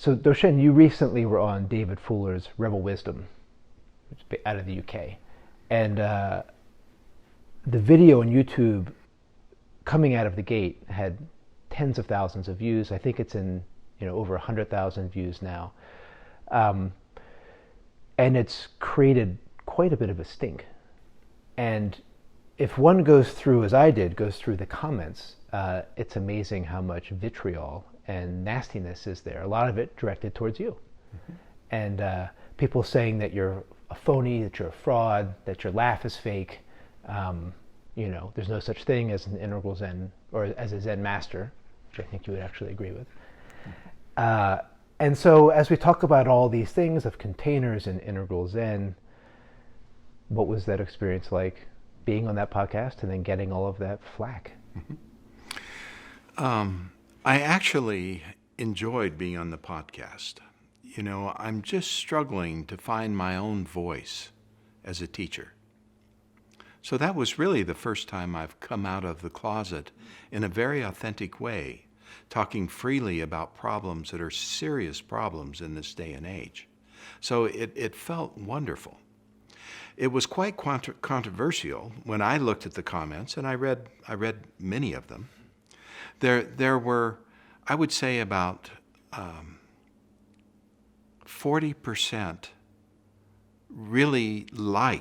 So Doshin, you recently were on David Fuller's Rebel Wisdom, which is out of the UK, and the video on YouTube coming out of the gate had tens of thousands of views. I think it's in over 100,000 views now, and it's created quite a bit of a stink. And if one goes through, as I did, goes through the comments, it's amazing how much vitriol and nastiness is there. A lot of it directed towards you. Mm-hmm. And people saying that you're a phony, that you're a fraud, that your laugh is fake. There's no such thing as an integral Zen, or as a Zen master, which I think you would actually agree with. And so as we talk about all these things of containers and integral Zen, what was that experience like, being on that podcast and then getting all of that flack? I actually enjoyed being on the podcast. I'm just struggling to find my own voice as a teacher. So that was really the first time I've come out of the closet in a very authentic way, talking freely about problems that are serious problems in this day and age. So it felt wonderful. It was quite controversial when I looked at the comments, and I read many of them. There were, I would say, about 40% really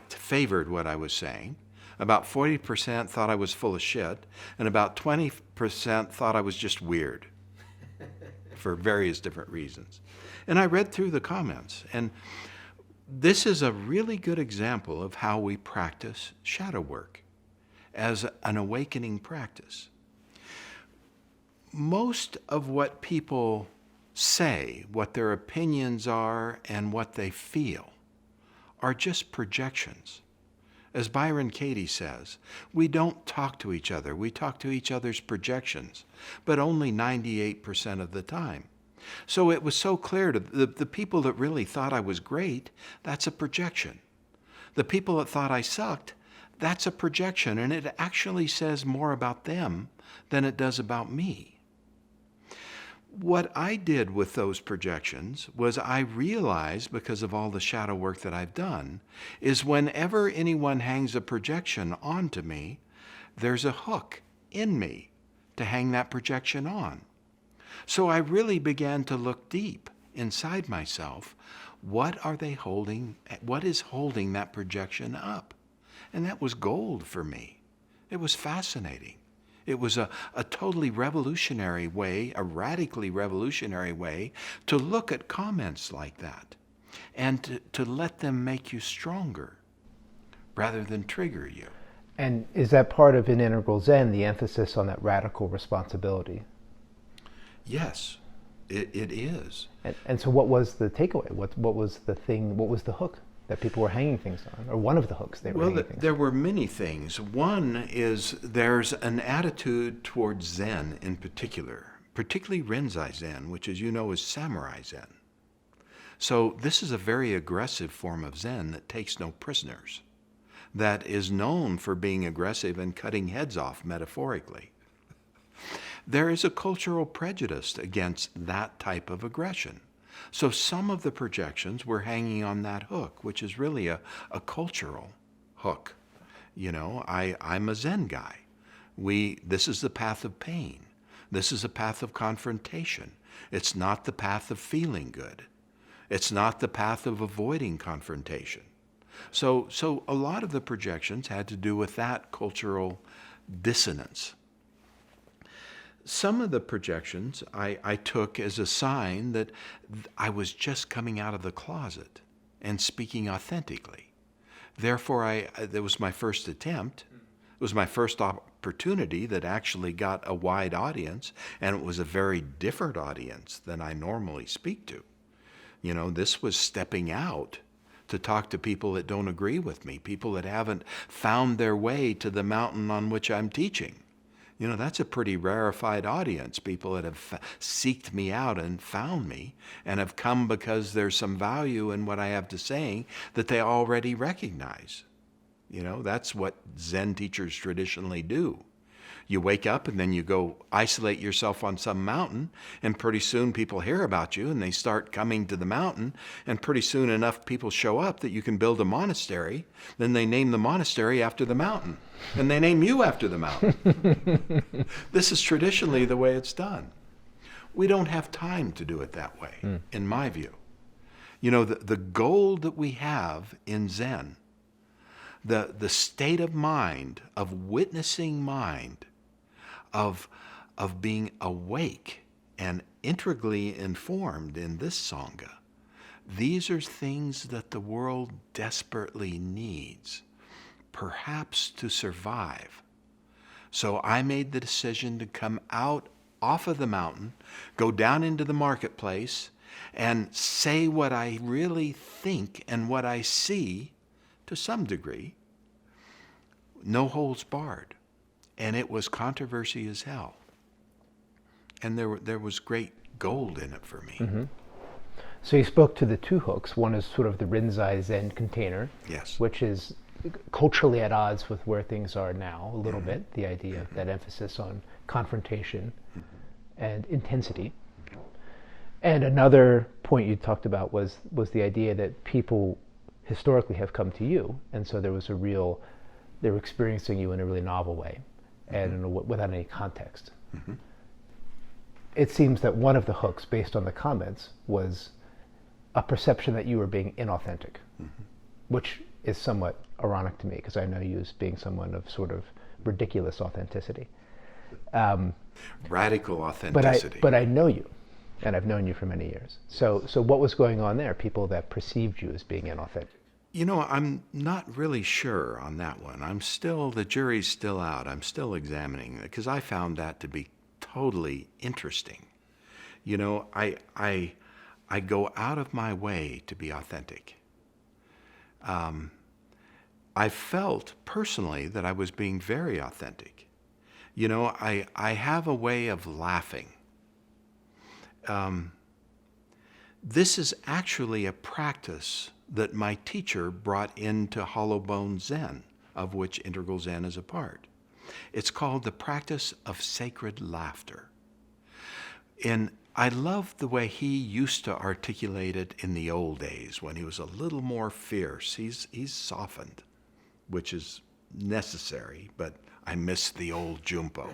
favored what I was saying. About 40% thought I was full of shit, and about 20% thought I was just weird for various different reasons. And I read through the comments, and this is a really good example of how we practice shadow work as an awakening practice. Most of what people say, what their opinions are, and what they feel are just projections. As Byron Katie says, we don't talk to each other. We talk to each other's projections, but only 98% of the time. So it was so clear to the people that really thought I was great, that's a projection. The people that thought I sucked, that's a projection, and it actually says more about them than it does about me. What I did with those projections was I realized, because of all the shadow work that I've done, is whenever anyone hangs a projection onto me, there's a hook in me to hang that projection on. So I really began to look deep inside myself. What are they holding? What is holding that projection up? And that was gold for me. It was fascinating. It was a totally revolutionary way, a radically revolutionary way to look at comments like that and to let them make you stronger rather than trigger you. And is that part of an integral Zen, the emphasis on that radical responsibility? Yes, it is. And so what was the takeaway? What was the thing, what was the hook that people were hanging things on, or one of the hooks they were hanging things on? There were many things. One is there's an attitude towards Zen in particular, particularly Rinzai Zen, which, as you know, is samurai Zen. So this is a very aggressive form of Zen that takes no prisoners, that is known for being aggressive and cutting heads off metaphorically. There is a cultural prejudice against that type of aggression. So some of the projections were hanging on that hook, which is really a cultural hook. I'm a Zen guy. This is the path of pain. This is a path of confrontation. It's not the path of feeling good. It's not the path of avoiding confrontation. So a lot of the projections had to do with that cultural dissonance. Some of the projections I took as a sign that I was just coming out of the closet and speaking authentically. Therefore, that was my first attempt. It was my first opportunity that actually got a wide audience, and it was a very different audience than I normally speak to. This was stepping out to talk to people that don't agree with me, people that haven't found their way to the mountain on which I'm teaching. That's a pretty rarefied audience, people that have seeked me out and found me and have come because there's some value in what I have to say that they already recognize. That's what Zen teachers traditionally do. You wake up and then you go isolate yourself on some mountain, and pretty soon people hear about you and they start coming to the mountain, and pretty soon enough people show up that you can build a monastery. Then they name the monastery after the mountain, and they name you after the mountain. This is traditionally the way it's done. We don't have time to do it that way, in my view. You know, the goal that we have in Zen, the state of mind, of witnessing mind, of being awake and integrally informed in this Sangha, these are things that the world desperately needs, perhaps to survive. So I made the decision to come out off of the mountain, go down into the marketplace, and say what I really think and what I see to some degree, no holds barred. And it was controversy as hell. And there was great gold in it for me. Mm-hmm. So you spoke to the two hooks. One is sort of the Rinzai Zen container, Yes. which is culturally at odds with where things are now a little bit, the idea of that emphasis on confrontation and intensity. And another point you talked about was the idea that people historically have come to you, and so there was they were experiencing you in a really novel way, and without any context. Mm-hmm. It seems that one of the hooks, based on the comments, was a perception that you were being inauthentic, which is somewhat ironic to me, because I know you as being someone of sort of ridiculous authenticity. Radical authenticity. But I know you, and I've known you for many years. So what was going on there? People that perceived you as being inauthentic. You know, I'm not really sure on that one. The jury's still out. I'm still examining it, because I found that to be totally interesting. You know, I go out of my way to be authentic. I felt personally that I was being very authentic. You know, I have a way of laughing. This is actually a practice that my teacher brought into Hollow Bone Zen, of which Integral Zen is a part. It's called the practice of sacred laughter. And I love the way he used to articulate it in the old days when he was a little more fierce. He's softened, which is necessary, but I miss the old Jumpo.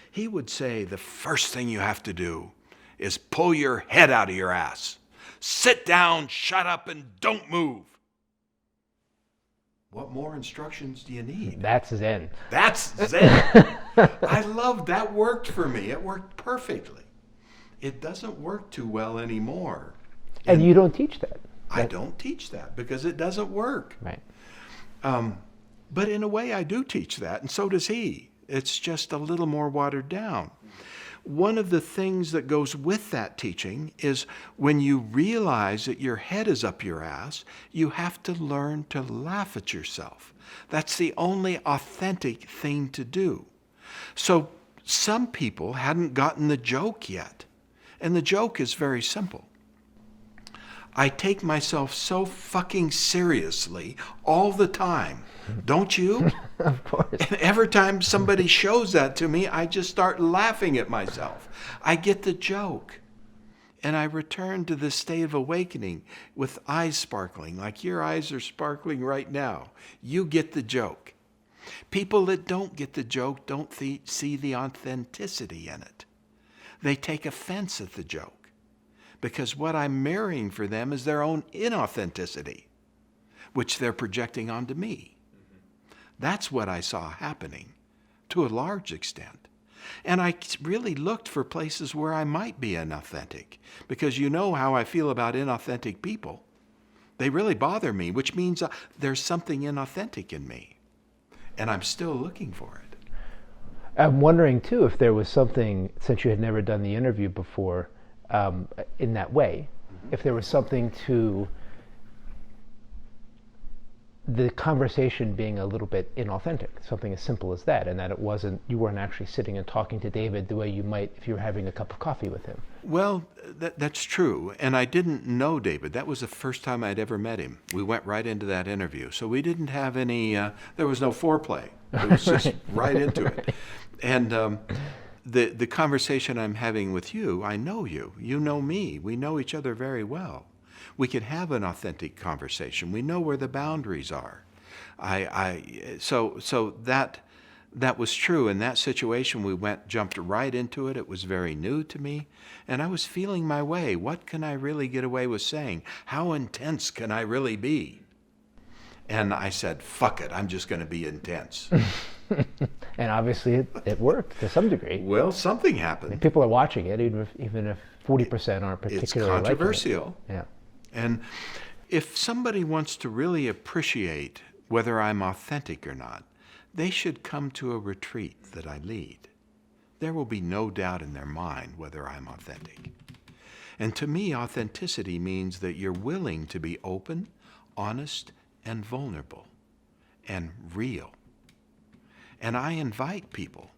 He would say the first thing you have to do is pull your head out of your ass. Sit down, shut up, and don't move. What more instructions do you need? That's Zen. That's Zen. I love that. Worked for me. It worked perfectly. It doesn't work too well anymore. And you don't teach that. I don't teach that because it doesn't work. Right. But in a way, I do teach that, and so does he. It's just a little more watered down. One of the things that goes with that teaching is when you realize that your head is up your ass, you have to learn to laugh at yourself. That's the only authentic thing to do. So some people hadn't gotten the joke yet. And the joke is very simple. I take myself so fucking seriously all the time. Don't you? Of course. And every time somebody shows that to me, I just start laughing at myself. I get the joke. And I return to this state of awakening with eyes sparkling, like your eyes are sparkling right now. You get the joke. People that don't get the joke don't see the authenticity in it. They take offense at the joke. Because what I'm marrying for them is their own inauthenticity, which they're projecting onto me. That's what I saw happening to a large extent. And I really looked for places where I might be inauthentic, because you know how I feel about inauthentic people. They really bother me, which means there's something inauthentic in me. And I'm still looking for it. I'm wondering, too, if there was something, since you had never done the interview before, in that way, if there was something to the conversation being a little bit inauthentic, something as simple as that, and that you weren't actually sitting and talking to David the way you might if you were having a cup of coffee with him. Well, that's true. And I didn't know David. That was the first time I'd ever met him. We went right into that interview. So we didn't have any, there was no foreplay. It was just right into it. And the conversation I'm having with you, I know you. You know me. We know each other very well. We could have an authentic conversation. We know where the boundaries are. So that was true. In that situation, jumped right into it. It was very new to me, and I was feeling my way. What can I really get away with saying? How intense can I really be? And I said, fuck it, I'm just going to be intense. And obviously it worked to some degree. Well, something I happened. mean, people are watching it, even if 40% aren't particularly It's liking it. controversial. Yeah. And if somebody wants to really appreciate whether I'm authentic or not, they should come to a retreat that I lead. There will be no doubt in their mind whether I'm authentic. And to me, authenticity means that you're willing to be open, honest, and vulnerable, and real. And I invite people,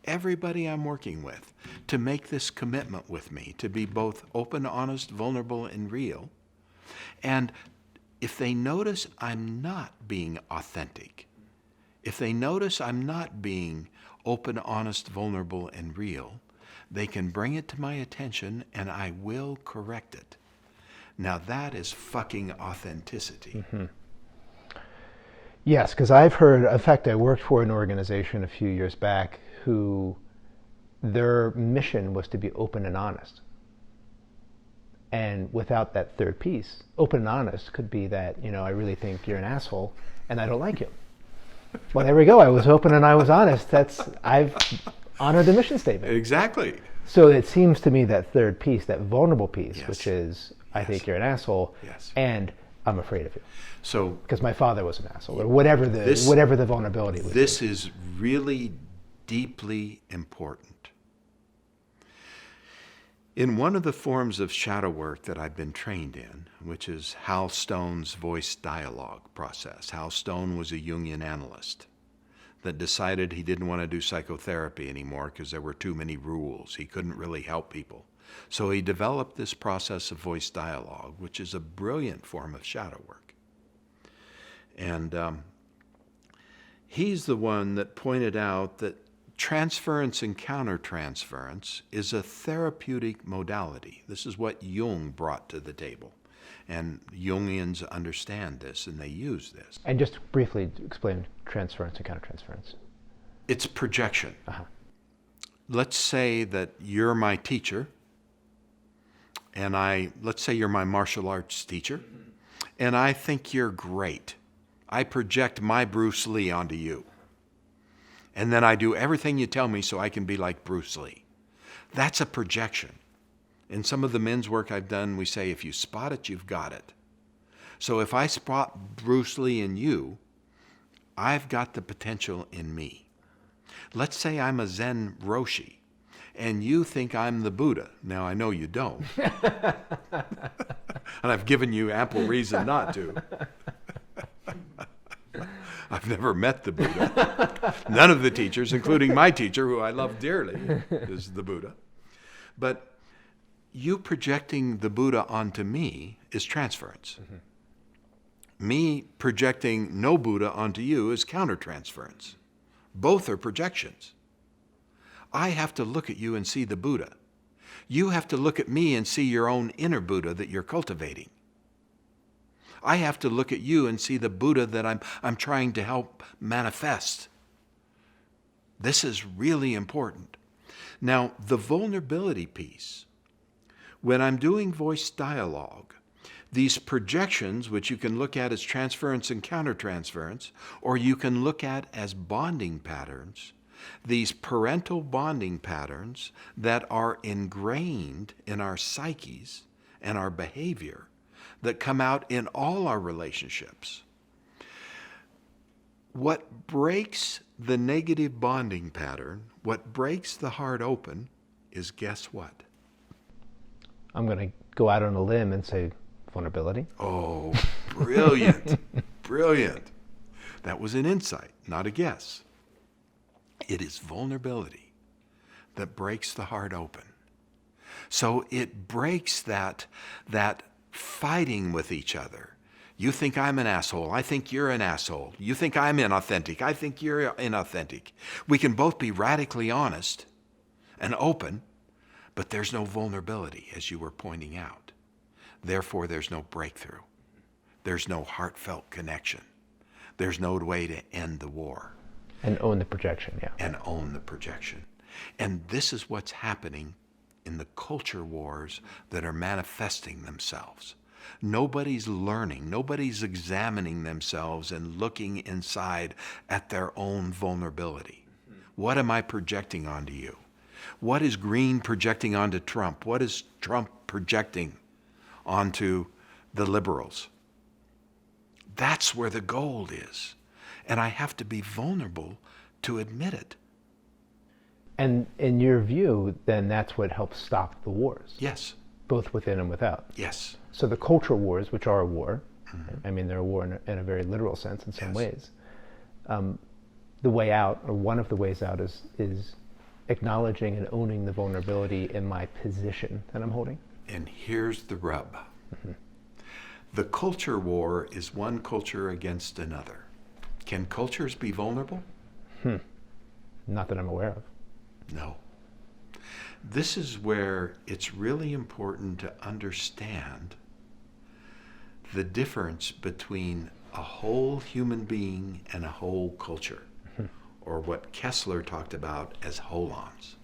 everybody I'm working with, to make this commitment with me, to be both open, honest, vulnerable, and real. And if they notice I'm not being authentic, if they notice I'm not being open, honest, vulnerable, and real, they can bring it to my attention and I will correct it. Now that is fucking authenticity. Mm-hmm. Yes, because I've heard, in fact, I worked for an organization a few years back who their mission was to be open and honest. And without that third piece, open and honest could be that, I really think you're an asshole and I don't like you. Well, there we go. I was open and I was honest. I've honored the mission statement. Exactly. So it seems to me that third piece, that vulnerable piece, Yes. which is, I Yes. think you're an asshole, Yes. and I'm afraid of you. So Because my father was an asshole, or whatever the vulnerability was. this is really deeply important. In one of the forms of shadow work that I've been trained in, which is Hal Stone's voice dialogue process. Hal Stone was a Jungian analyst that decided he didn't want to do psychotherapy anymore because there were too many rules. He couldn't really help people. So he developed this process of voice dialogue, which is a brilliant form of shadow work. And he's the one that pointed out that transference and countertransference is a therapeutic modality. This is what Jung brought to the table. And Jungians understand this and they use this. And just briefly explain transference and countertransference. It's projection. Uh-huh. Let's say that you're my teacher, and let's say you're my martial arts teacher, and I think you're great. I project my Bruce Lee onto you. And then I do everything you tell me so I can be like Bruce Lee. That's a projection. In some of the men's work I've done, we say, if you spot it, you've got it. So if I spot Bruce Lee in you, I've got the potential in me. Let's say I'm a Zen Roshi, and you think I'm the Buddha. Now, I know you don't. And I've given you ample reason not to. I've never met the Buddha. None of the teachers, including my teacher, who I love dearly, is the Buddha. But you projecting the Buddha onto me is transference. Mm-hmm. Me projecting no Buddha onto you is countertransference. Both are projections. I have to look at you and see the Buddha. You have to look at me and see your own inner Buddha that you're cultivating. I have to look at you and see the Buddha that I'm trying to help manifest. This is really important. Now, the vulnerability piece, when I'm doing voice dialogue, these projections, which you can look at as transference and countertransference, or you can look at as bonding patterns, these parental bonding patterns that are ingrained in our psyches and our behavior, that come out in all our relationships. What breaks the negative bonding pattern, what breaks the heart open, is guess what? I'm going to go out on a limb and say vulnerability. Oh, brilliant. Brilliant. That was an insight, not a guess. It is vulnerability that breaks the heart open. So it breaks that fighting with each other. You think I'm an asshole. I think you're an asshole. You think I'm inauthentic. I think you're inauthentic. We can both be radically honest and open, but there's no vulnerability, as you were pointing out. Therefore, there's no breakthrough. There's no heartfelt connection. There's no way to end the war. And own the projection, yeah. And own the projection. And this is what's happening in the culture wars that are manifesting themselves. Nobody's learning. Nobody's examining themselves and looking inside at their own vulnerability. What am I projecting onto you? What is Green projecting onto Trump? What is Trump projecting onto the liberals? That's where the gold is. And I have to be vulnerable to admit it. And in your view, then that's what helps stop the wars. Yes. Both within and without. Yes. So the culture wars, which are a war, I mean, they're a war in a very literal sense in some ways. The way out, or one of the ways out, is acknowledging and owning the vulnerability in my position that I'm holding. And here's the rub. The culture war is one culture against another. Can cultures be vulnerable? Not that I'm aware of. No. This is where it's really important to understand the difference between a whole human being and a whole culture, or what Kessler talked about as holons.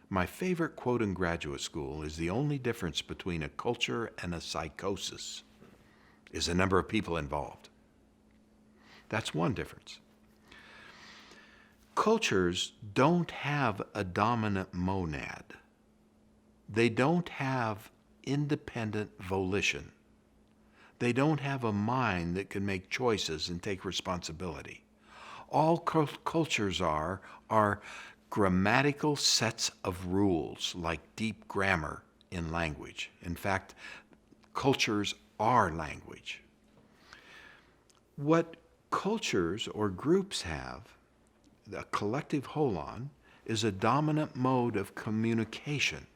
My favorite quote in graduate school is the only difference between a culture and a psychosis is the number of people involved. That's one difference. Cultures don't have a dominant monad. They don't have independent volition. They don't have a mind that can make choices and take responsibility. All cultures are grammatical sets of rules, like deep grammar in language. In fact, cultures are language. What cultures or groups have, a collective holon, is a dominant mode of communication.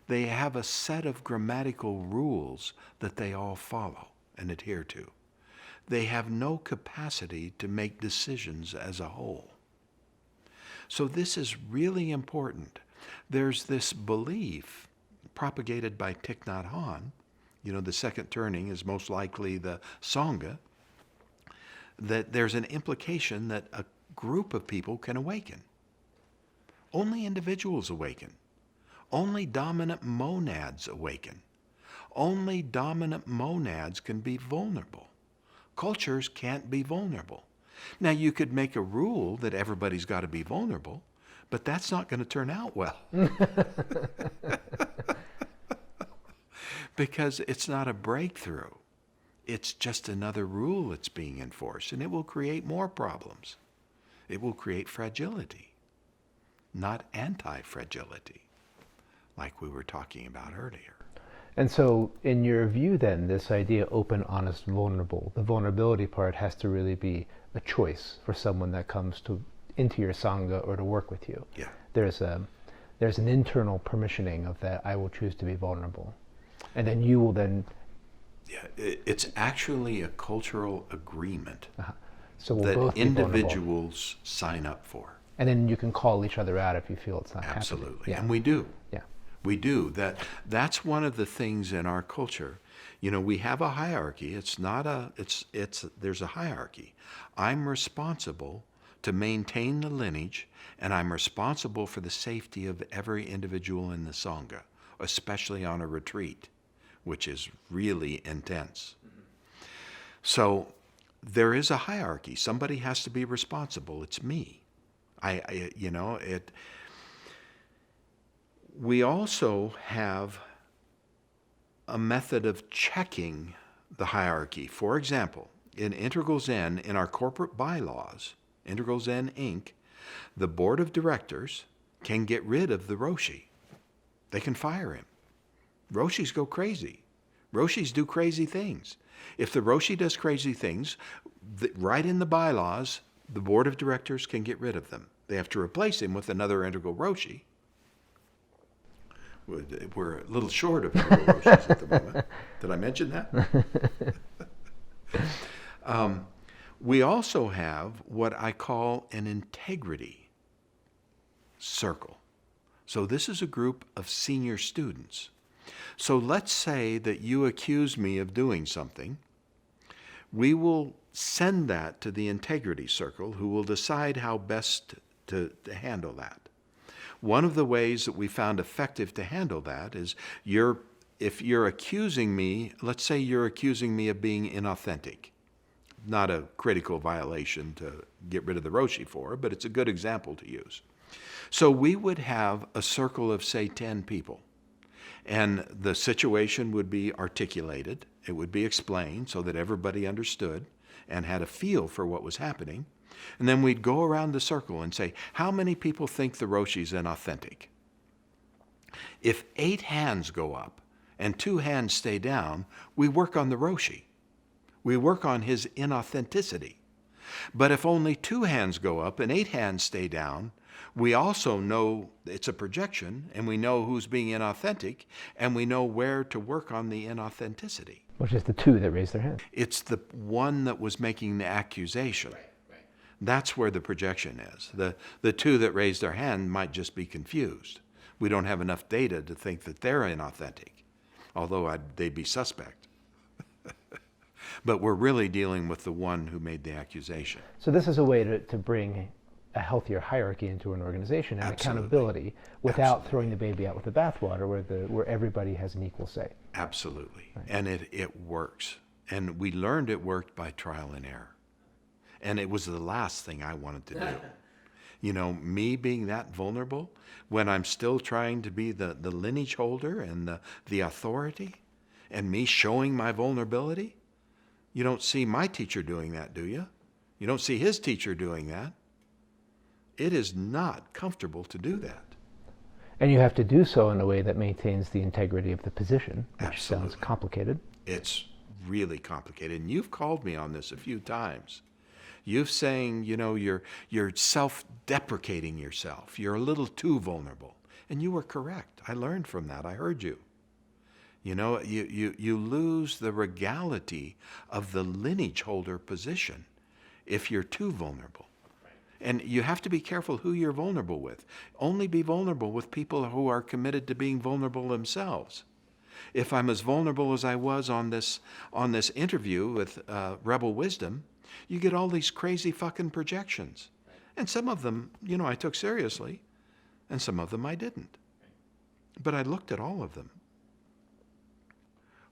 They have a set of grammatical rules that they all follow and adhere to. They have no capacity to make decisions as a whole. So this is really important. There's this belief propagated by Thich Nhat Hanh, the second turning is most likely the Sangha, that there's an implication that a group of people can awaken. Only individuals awaken. Only dominant monads awaken. Only dominant monads can be vulnerable. Cultures can't be vulnerable. Now, you could make a rule that everybody's got to be vulnerable, but that's not going to turn out well. Because it's not a breakthrough. It's just another rule that's being enforced, and it will create more problems. It will create fragility, not anti-fragility, like we were talking about earlier. And so, in your view then, this idea open, honest, vulnerable, the vulnerability part has to really be a choice for someone that comes into your Sangha or to work with you. Yeah. There's an internal permissioning of that I will choose to be vulnerable. And then you will then... Yeah, it's actually a cultural agreement so we'll that both be individuals sign up for. And then you can call each other out if you feel it's not Absolutely. happening. Yeah. And we do. Yeah. We do. That's one of the things in our culture. We have a hierarchy. There's a hierarchy. I'm responsible to maintain the lineage, and I'm responsible for the safety of every individual in the Sangha, especially on a retreat, which is really intense. So there is a hierarchy. Somebody has to be responsible. It's me. We also have a method of checking the hierarchy. For example, in Integral Zen, in our corporate bylaws, Integral Zen Inc., the board of directors can get rid of the Roshi. They can fire him. Roshis go crazy. Roshis do crazy things. If the Roshi does crazy things, right in the bylaws, the board of directors can get rid of them. They have to replace him with another integral Roshi, We're a little short of Toro Roshis at the moment. Did I mention that? We also have what I call an integrity circle. So this is a group of senior students. So let's say that you accuse me of doing something. We will send that to the integrity circle, who will decide how best to handle that. One of the ways that we found effective to handle that is if you're accusing me, let's say you're accusing me of being inauthentic. Not a critical violation to get rid of the Roshi for, but it's a good example to use. So we would have a circle of, say, 10 people. And the situation would be articulated. It would be explained so that everybody understood and had a feel for what was happening. And then we'd go around the circle and say, how many people think the Roshi's inauthentic? If 8 hands go up and 2 hands stay down, we work on the Roshi. We work on his inauthenticity. But if only 2 hands go up and 8 hands stay down, we also know it's a projection, and we know who's being inauthentic, and we know where to work on the inauthenticity. Which is the 2 that raised their hand. It's the one that was making the accusation. Right. That's where the projection is. The 2 that raised their hand might just be confused. We don't have enough data to think that they're inauthentic, although they'd be suspect. But we're really dealing with the one who made the accusation. So this is a way to bring a healthier hierarchy into an organization and accountability without throwing the baby out with the bathwater, where everybody has an equal say. Absolutely. Right. And it works. And we learned it worked by trial and error. And it was the last thing I wanted to do. You know, me being that vulnerable when I'm still trying to be the lineage holder and the authority, and me showing my vulnerability. You don't see my teacher doing that, do you? You don't see his teacher doing that. It is not comfortable to do that. And you have to do so in a way that maintains the integrity of the position, which Absolutely. sounds complicated. It's really complicated. And you've called me on this a few times. You've saying, you know, you're self-deprecating yourself. You're a little too vulnerable. And you were correct. I learned from that. I heard you. You know, you lose the regality of the lineage holder position if you're too vulnerable. And you have to be careful who you're vulnerable with. Only be vulnerable with people who are committed to being vulnerable themselves. If I'm as vulnerable as I was on this interview with Rebel Wisdom, you get all these crazy fucking projections. And some of them, you know, I took seriously, and some of them I didn't. But I looked at all of them.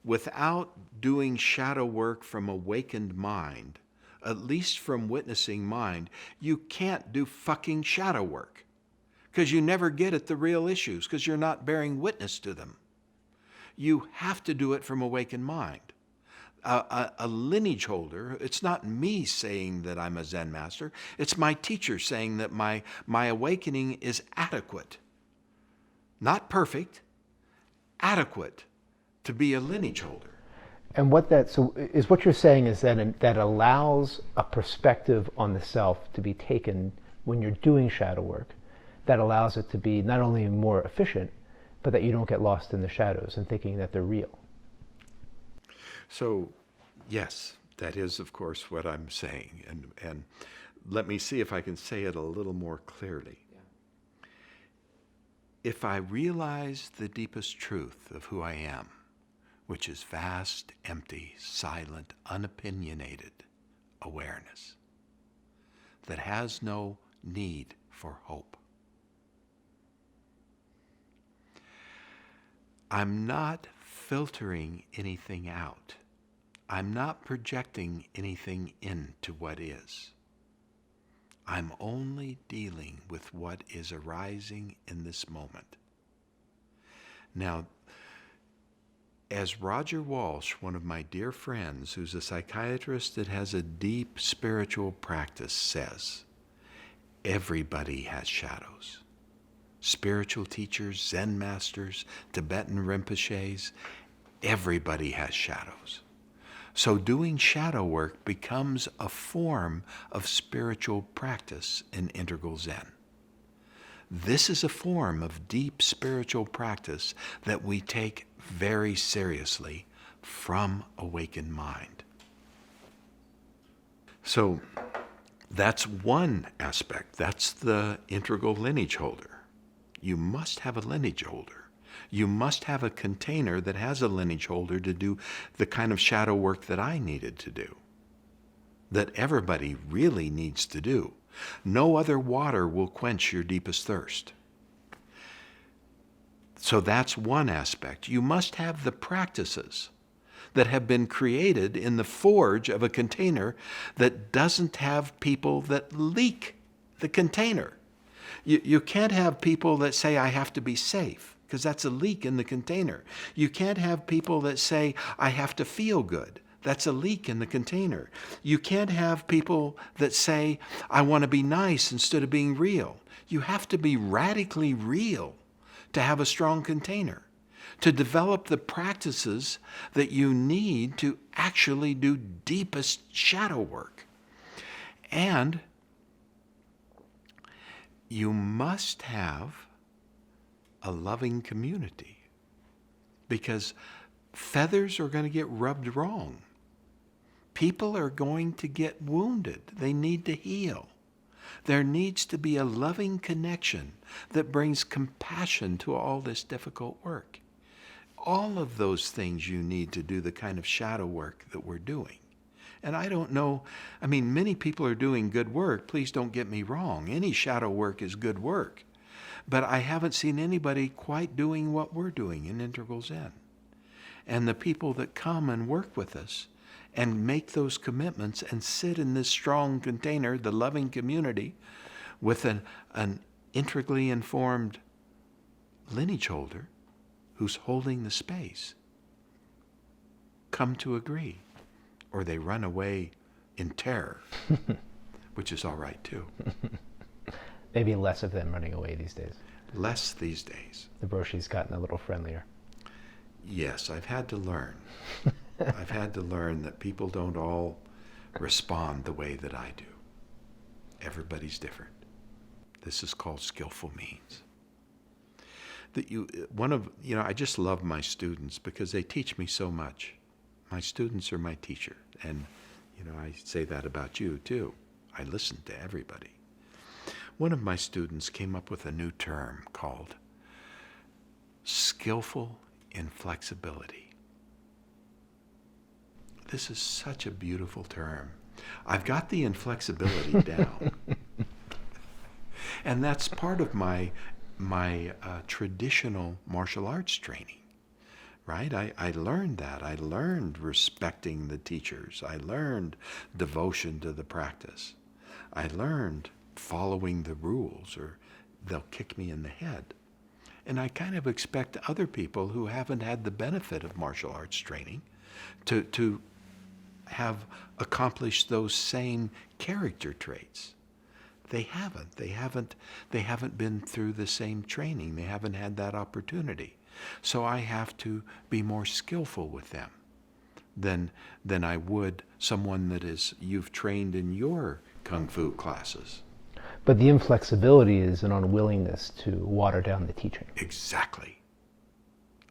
Without doing shadow work from awakened mind, at least from witnessing mind, you can't do fucking shadow work, because you never get at the real issues, because you're not bearing witness to them. You have to do it from awakened mind. A lineage holder, it's not me saying that I'm a Zen master, it's my teacher saying that my awakening is adequate. Not perfect, adequate to be a lineage holder. And what you're saying is that allows a perspective on the self to be taken when you're doing shadow work, that allows it to be not only more efficient, but that you don't get lost in the shadows and thinking that they're real. So, yes, that is, of course, what I'm saying. And let me see if I can say it a little more clearly. Yeah. If I realize the deepest truth of who I am, which is vast, empty, silent, unopinionated awareness that has no need for hope, I'm not filtering anything out. I'm not projecting anything into what is. I'm only dealing with what is arising in this moment. Now, as Roger Walsh, one of my dear friends, who's a psychiatrist that has a deep spiritual practice, says, everybody has shadows. Spiritual teachers, Zen masters, Tibetan Rinpoches, everybody has shadows. So doing shadow work becomes a form of spiritual practice in integral Zen. This is a form of deep spiritual practice that we take very seriously from awakened mind. So that's one aspect. That's the integral lineage holder. You must have a lineage holder. You must have a container that has a lineage holder to do the kind of shadow work that I needed to do, that everybody really needs to do. No other water will quench your deepest thirst. So that's one aspect. You must have the practices that have been created in the forge of a container that doesn't have people that leak the container. You can't have people that say, I have to be safe, because that's a leak in the container. You can't have people that say, I have to feel good. That's a leak in the container. You can't have people that say, I want to be nice instead of being real. You have to be radically real to have a strong container, to develop the practices that you need to actually do deepest shadow work. And you must have a loving community, because feathers are going to get rubbed wrong. People are going to get wounded. They need to heal. There needs to be a loving connection that brings compassion to all this difficult work. All of those things you need to do the kind of shadow work that we're doing. And I don't know, many people are doing good work. Please don't get me wrong. Any shadow work is good work. But I haven't seen anybody quite doing what we're doing in Integral Zen. And the people that come and work with us and make those commitments and sit in this strong container, the loving community, with an integrally informed lineage holder who's holding the space, come to agree, or they run away in terror, which is all right too. Maybe less of them running away these days. Less these days. The Roshi's gotten a little friendlier. Yes, I've had to learn. I've had to learn that people don't all respond the way that I do. Everybody's different. This is called skillful means. I just love my students because they teach me so much. My students are my teacher. And, I say that about you too. I listen to everybody. One of my students came up with a new term called skillful inflexibility. This is such a beautiful term. I've got the inflexibility down. And that's part of my traditional martial arts training, right? I learned that. I learned respecting the teachers. I learned devotion to the practice. I learned following the rules or they'll kick me in the head. And I kind of expect other people who haven't had the benefit of martial arts training to have accomplished those same character traits. They haven't. They haven't been through the same training. They haven't had that opportunity. So I have to be more skillful with them than I would someone that you've trained in your Kung Fu classes. But the inflexibility is an unwillingness to water down the teaching. Exactly.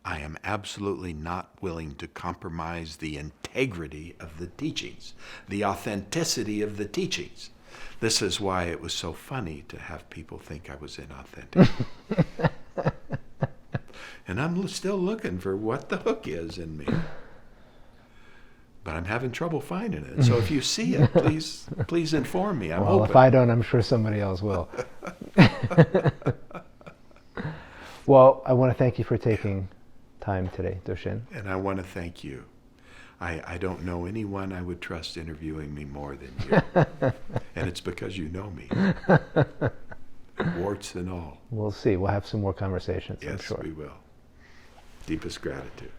I am absolutely not willing to compromise the integrity of the teachings, the authenticity of the teachings. This is why it was so funny to have people think I was inauthentic. And I'm still looking for what the hook is in me. But I'm having trouble finding it. So if you see it, please inform me. I'm well, open. If I don't, I'm sure somebody else will. Well, I want to thank you for taking time today, Doshin. And I want to thank you. I don't know anyone I would trust interviewing me more than you. And it's because you know me. Warts and all. We'll see. We'll have some more conversations, Yes, I'm sure. we will. Deepest gratitude.